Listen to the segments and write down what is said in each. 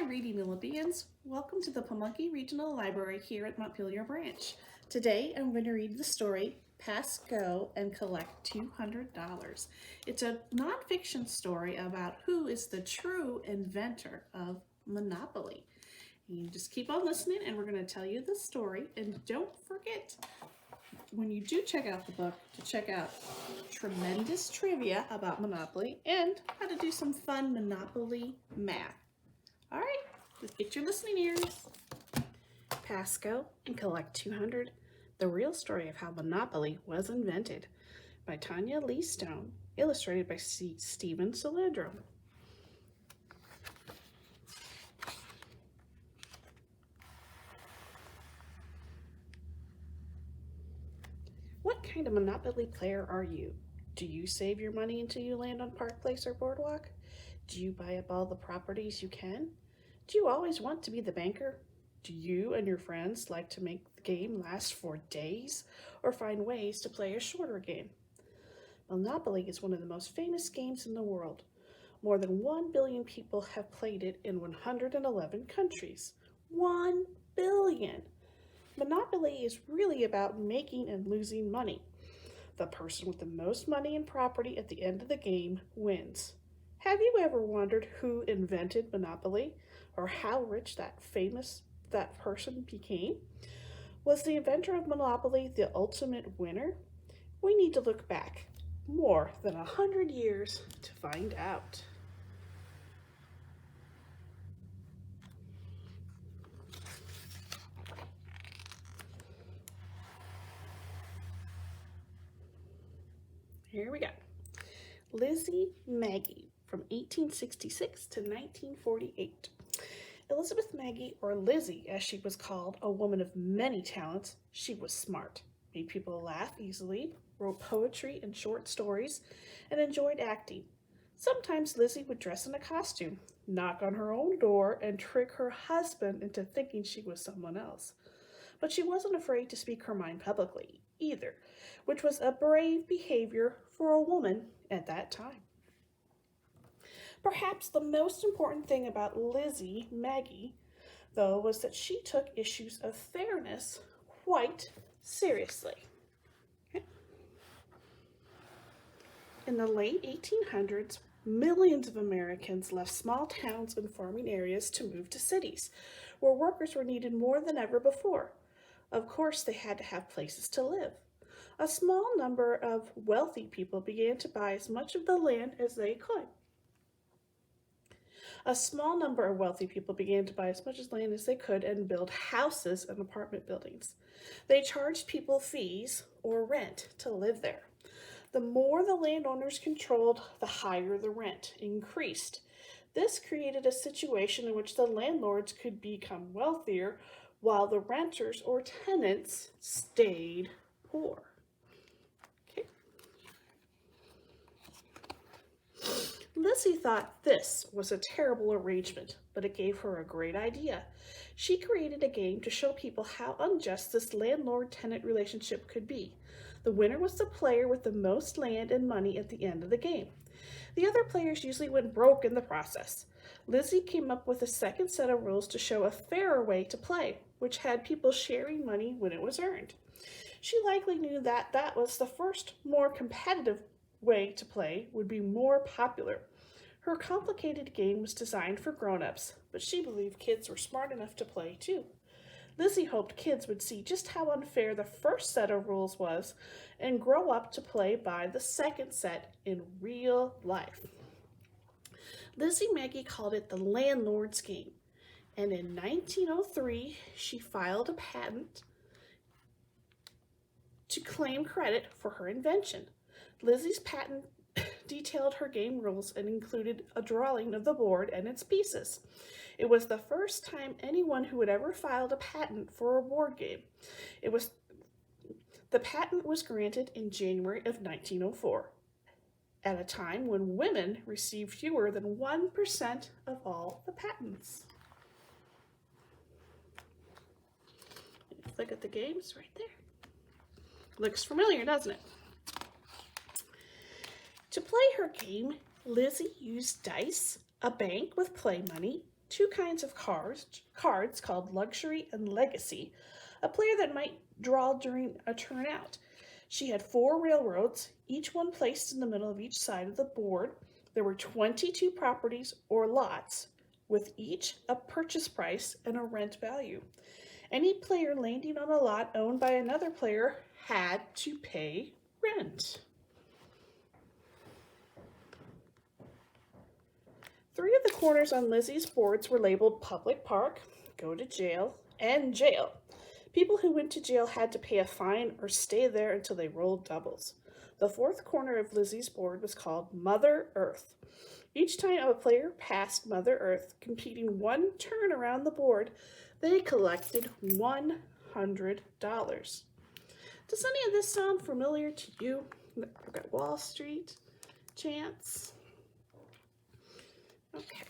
reading Olympians. Welcome to the Pamunkey Regional Library here at Montpelier Branch. Today I'm going to read the story Pass Go and Collect $200. It's a nonfiction story about who is the true inventor of Monopoly. You just keep on listening and we're going to tell you the story, and don't forget when you do check out the book to check out tremendous trivia about Monopoly and how to do some fun Monopoly math. All right, let's get your listening ears. Pass Go and Collect 200, The Real Story of How Monopoly Was Invented, by Tanya Lee Stone, illustrated by Stephen Salandro. What kind of Monopoly player are you? Do you save your money until you land on Park Place or Boardwalk? Do you buy up all the properties you can? Do you always want to be the banker? Do you and your friends like to make the game last for days or find ways to play a shorter game? Monopoly is one of the most famous games in the world. More than 1 billion people have played it in 111 countries. 1 billion! Monopoly is really about making and losing money. The person with the most money and property at the end of the game wins. Have you ever wondered who invented Monopoly or how rich that person became? Was the inventor of Monopoly the ultimate winner? We need to look back more than 100 years to find out. Here we go. Lizzy Maggie, from 1866 to 1948. Elizabeth Maggie, or Lizzy as she was called, a woman of many talents, she was smart, made people laugh easily, wrote poetry and short stories, and enjoyed acting. Sometimes Lizzy would dress in a costume, knock on her own door, and trick her husband into thinking she was someone else. But she wasn't afraid to speak her mind publicly either, which was a brave behavior for a woman at that time. Perhaps the most important thing about Lizzy Maggie, though, was that she took issues of fairness quite seriously. Okay. In the late 1800s, millions of Americans left small towns and farming areas to move to cities, where workers were needed more than ever before. Of course, they had to have places to live. A small number of wealthy people began to buy as much of the land as they could. And build houses and apartment buildings. They charged people fees or rent to live there. The more the landowners controlled, the higher the rent increased. This created a situation in which the landlords could become wealthier while the renters or tenants stayed poor. Okay. Lizzy thought this was a terrible arrangement, but it gave her a great idea. She created a game to show people how unjust this landlord-tenant relationship could be. The winner was the player with the most land and money at the end of the game. The other players usually went broke in the process. Lizzy came up with a second set of rules to show a fairer way to play, which had people sharing money when it was earned. She likely knew that was the first, more competitive way to play would be more popular. Her complicated game was designed for grown-ups, but she believed kids were smart enough to play too. Lizzy hoped kids would see just how unfair the first set of rules was and grow up to play by the second set in real life. Lizzy Maggie called it the Landlords Game, and in 1903 she filed a patent to claim credit for her invention. Lizzy's patent detailed her game rules and included a drawing of the board and its pieces. It was the first time anyone who had ever filed a patent for a board game. The patent was granted in January of 1904, at a time when women received fewer than 1% of all the patents. Look at the games right there. Looks familiar, doesn't it? To play her game, Lizzy used dice, a bank with play money, two kinds of cards called Luxury and Legacy, a player that might draw during a turn out. She had four railroads, each one placed in the middle of each side of the board. There were 22 properties or lots, with each a purchase price and a rent value. Any player landing on a lot owned by another player had to pay rent. Three of the corners on Lizzie's boards were labeled Public Park, Go to Jail, and Jail. People who went to jail had to pay a fine or stay there until they rolled doubles. The fourth corner of Lizzie's board was called Mother Earth. Each time a player passed Mother Earth, completing one turn around the board, they collected $100. Does any of this sound familiar to you? We've got Wall Street, Chance. Okay.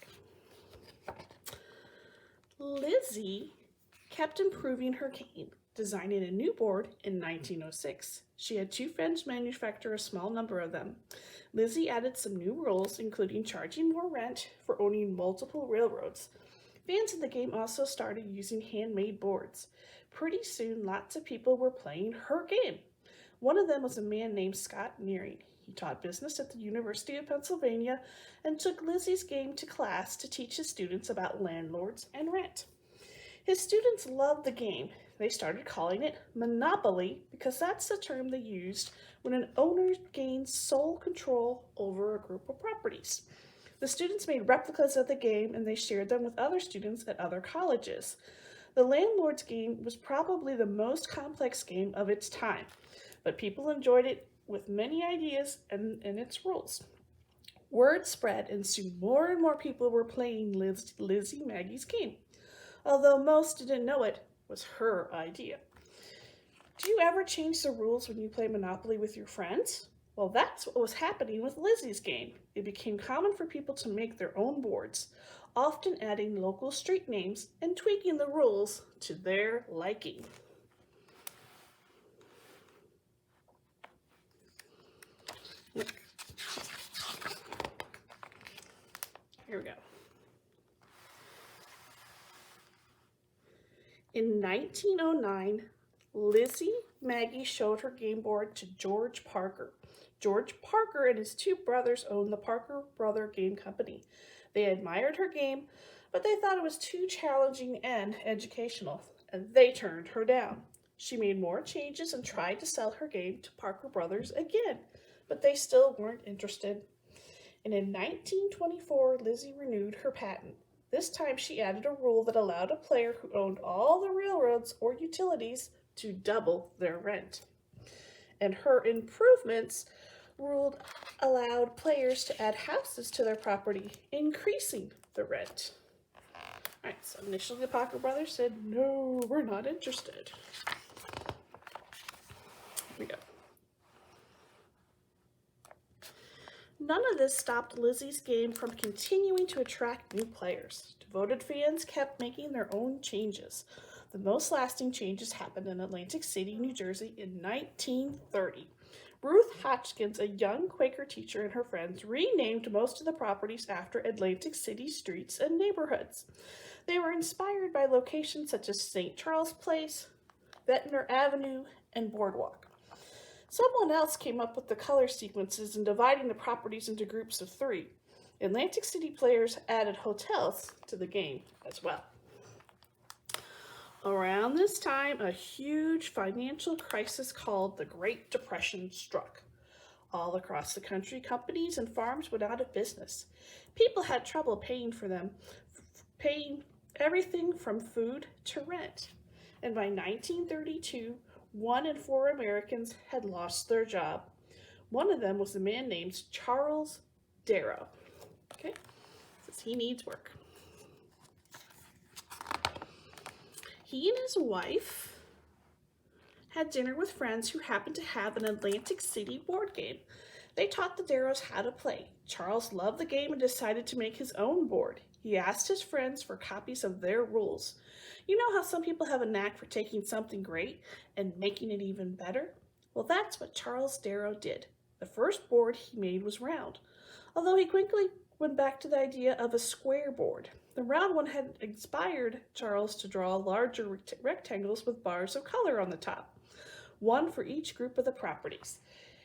Lizzie kept improving her game, designing a new board in 1906. She had two friends manufacture a small number of them. Lizzie added some new rules, including charging more rent for owning multiple railroads. Fans of the game also started using handmade boards. Pretty soon, lots of people were playing her game. One of them was a man named Scott Nearing. He taught business at the University of Pennsylvania and took Lizzie's game to class to teach his students about landlords and rent. His students loved the game. They started calling it Monopoly because that's the term they used when an owner gains sole control over a group of properties. The students made replicas of the game and they shared them with other students at other colleges. The Landlords Game was probably the most complex game of its time, but people enjoyed it with many ideas and its rules. Word spread and soon more and more people were playing Lizzy Maggie's game. Although most didn't know it was her idea. Do you ever change the rules when you play Monopoly with your friends? Well, that's what was happening with Lizzie's game. It became common for people to make their own boards, often adding local street names and tweaking the rules to their liking. Here we go. In 1909, Lizzy Maggie showed her game board to George Parker. George Parker and his two brothers owned the Parker Brother Game Company. They admired her game, but they thought it was too challenging and educational, and they turned her down. She made more changes and tried to sell her game to Parker Brothers again, but they still weren't interested. And in 1924, Lizzie renewed her patent. This time she added a rule that allowed a player who owned all the railroads or utilities to double their rent. And her improvements allowed players to add houses to their property, increasing the rent. All right, so initially the Parker Brothers said, no, we're not interested. Here we go. None of this stopped Lizzie's game from continuing to attract new players. Devoted fans kept making their own changes. The most lasting changes happened in Atlantic City, New Jersey in 1930. Ruth Hodgkins, a young Quaker teacher, and her friends renamed most of the properties after Atlantic City streets and neighborhoods. They were inspired by locations such as St. Charles Place, Ventnor Avenue, and Boardwalk. Someone else came up with the color sequences and dividing the properties into groups of 3. Atlantic City players added hotels to the game as well. Around this time, a huge financial crisis called the Great Depression struck. All across the country, companies and farms went out of business. People had trouble paying everything from food to rent. And by 1932, 1 in 4 Americans had lost their job. One of them was a man named Charles Darrow. Okay, says he needs work. He and his wife had dinner with friends who happened to have an Atlantic City board game. They taught the Darrows how to play. Charles loved the game and decided to make his own board. He asked his friends for copies of their rules. You know how some people have a knack for taking something great and making it even better? Well, that's what Charles Darrow did. The The first board he made was round, although he quickly went back to the idea of a square board. The round one had inspired Charles to draw larger rectangles with bars of color on the top, one for each group of the properties.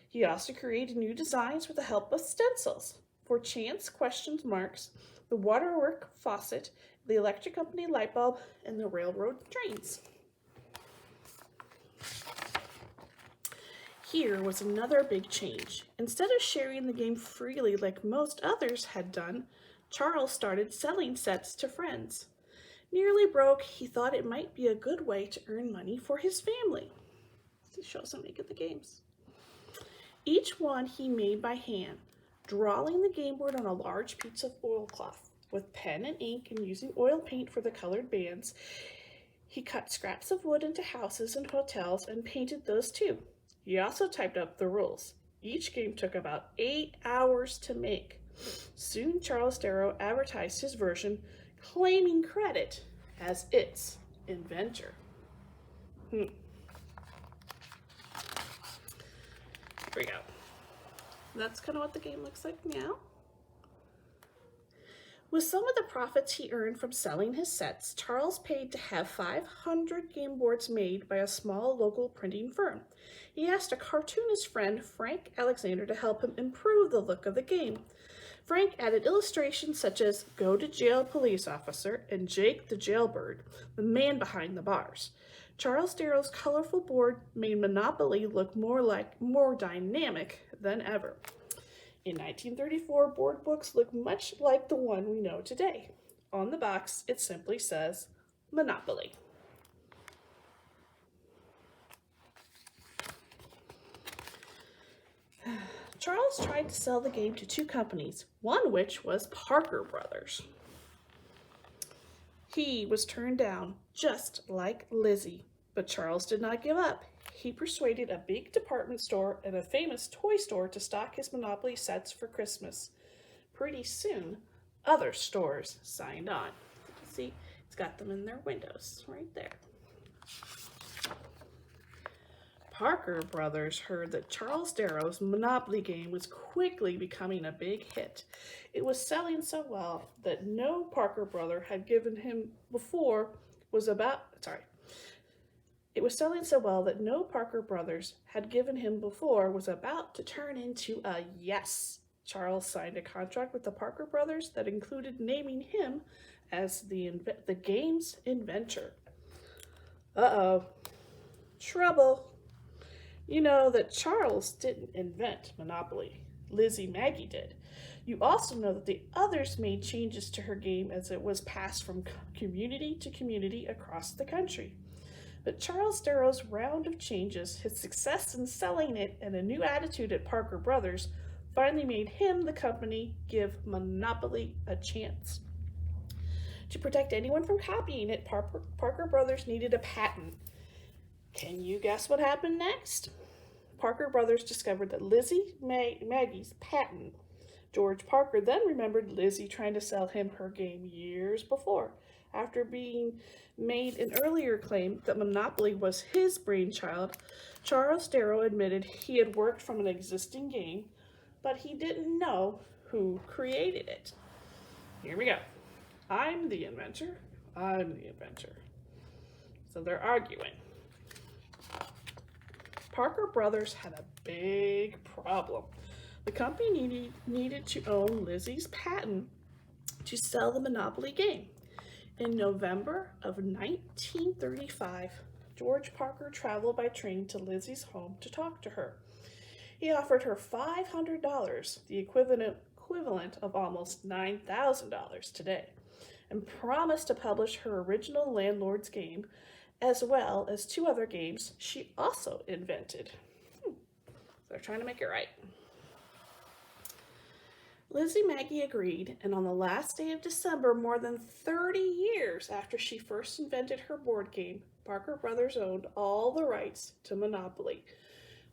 He also created new designs with the help of stencils for chance question marks, the waterwork faucet, the electric company light bulb, and the railroad trains. Here was another big change. Instead of sharing the game freely like most others had done, Charles started selling sets to friends. Nearly broke, he thought it might be a good way to earn money for his family. This shows how to get the games. Each one he made by hand, drawing the game board on a large piece of oilcloth with pen and ink and using oil paint for the colored bands. He cut scraps of wood into houses and hotels and painted those too. He also typed up the rules. Each game took about 8 hours to make. Soon Charles Darrow advertised his version, claiming credit as its inventor. Here we go. That's kind of what the game looks like now. With some of the profits he earned from selling his sets, Charles paid to have 500 game boards made by a small local printing firm. He asked a cartoonist friend, Frank Alexander, to help him improve the look of the game. Frank added illustrations such as "Go to Jail Police Officer" and "Jake the Jailbird," the man behind the bars. Charles Darrow's colorful board made Monopoly look more dynamic than ever. In 1934, board books look much like the one we know today. On the box, it simply says Monopoly. Charles tried to sell the game to 2 companies, one which was Parker Brothers. He was turned down, just like Lizzy, but Charles did not give up. He persuaded a big department store and a famous toy store to stock his Monopoly sets for Christmas. Pretty soon, other stores signed on. See, it's got them in their windows right there. Parker Brothers heard that Charles Darrow's Monopoly game was quickly becoming a big hit. It was selling so well that no Parker brother had given him before was about to turn into a yes. Charles signed a contract with the Parker Brothers that included naming him as the game's inventor. Uh-oh. Trouble. You know that Charles didn't invent Monopoly. Lizzy Maggie did. You also know that the others made changes to her game as it was passed from community to community across the country. But Charles Darrow's round of changes, his success in selling it, and a new attitude at Parker Brothers finally made him the company give Monopoly a chance. To protect anyone from copying it, Parker Brothers needed a patent. Can you guess what happened next? Parker Brothers discovered that Lizzy Maggie's patent. George Parker then remembered Lizzy trying to sell him her game years before. After being made an earlier claim that Monopoly was his brainchild, Charles Darrow admitted he had worked from an existing game, but he didn't know who created it. Here we go. I'm the inventor. I'm the inventor. So they're arguing. Parker Brothers had a big problem. The company needed to own Lizzy's patent to sell the Monopoly game. In November of 1935, George Parker traveled by train to Lizzy's home to talk to her. He offered her $500, the equivalent of almost $9,000 today, and promised to publish her original Landlords Game, as well as 2 other games she also invented. So they're trying to make it right. Lizzy Maggie agreed, and on the last day of December, more than 30 years after she first invented her board game, Parker Brothers owned all the rights to Monopoly.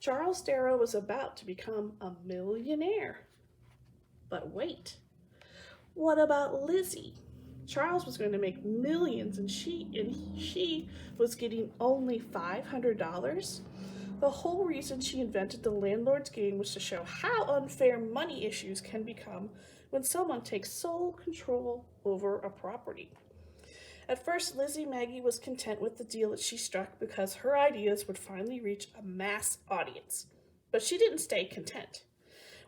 Charles Darrow was about to become a millionaire. But wait, what about Lizzy? Charles was going to make millions, and she was getting only $500. The whole reason she invented the Landlords Game was to show how unfair money issues can become when someone takes sole control over a property. At first, Lizzy Maggie was content with the deal that she struck because her ideas would finally reach a mass audience. But she didn't stay content.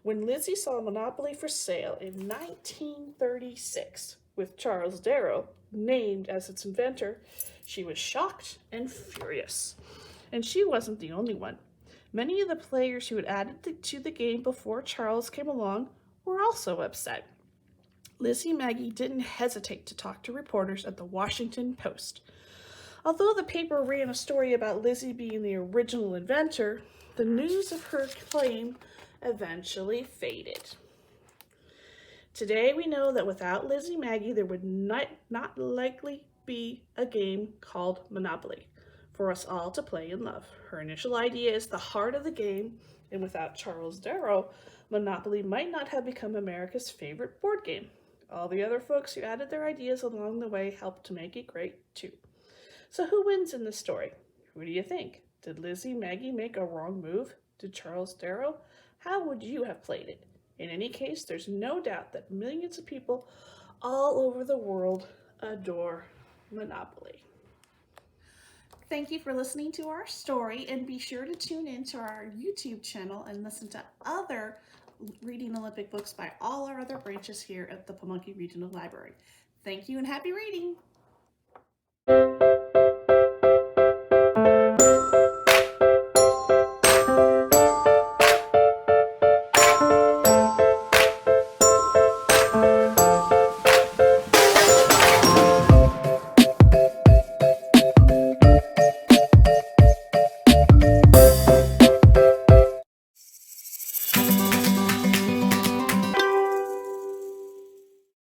When Lizzy saw Monopoly for sale in 1936, with Charles Darrow named as its inventor, she was shocked and furious. And she wasn't the only one. Many of the players who had added to the game before Charles came along were also upset. Lizzy Maggie didn't hesitate to talk to reporters at the Washington Post. Although the paper ran a story about Lizzy being the original inventor, the news of her claim eventually faded. Today we know that without Lizzy Maggie, there would not likely be a game called Monopoly for us all to play and love. Her initial idea is the heart of the game, and without Charles Darrow, Monopoly might not have become America's favorite board game. All the other folks who added their ideas along the way helped to make it great too. So who wins in this story? Who do you think? Did Lizzy Maggie make a wrong move? Did Charles Darrow? How would you have played it? In any case, there's no doubt that millions of people all over the world adore Monopoly. Thank you for listening to our story, and be sure to tune in to our YouTube channel and listen to other Reading Olympic books by all our other branches here at the Pamunkey Regional Library. Thank you and happy reading!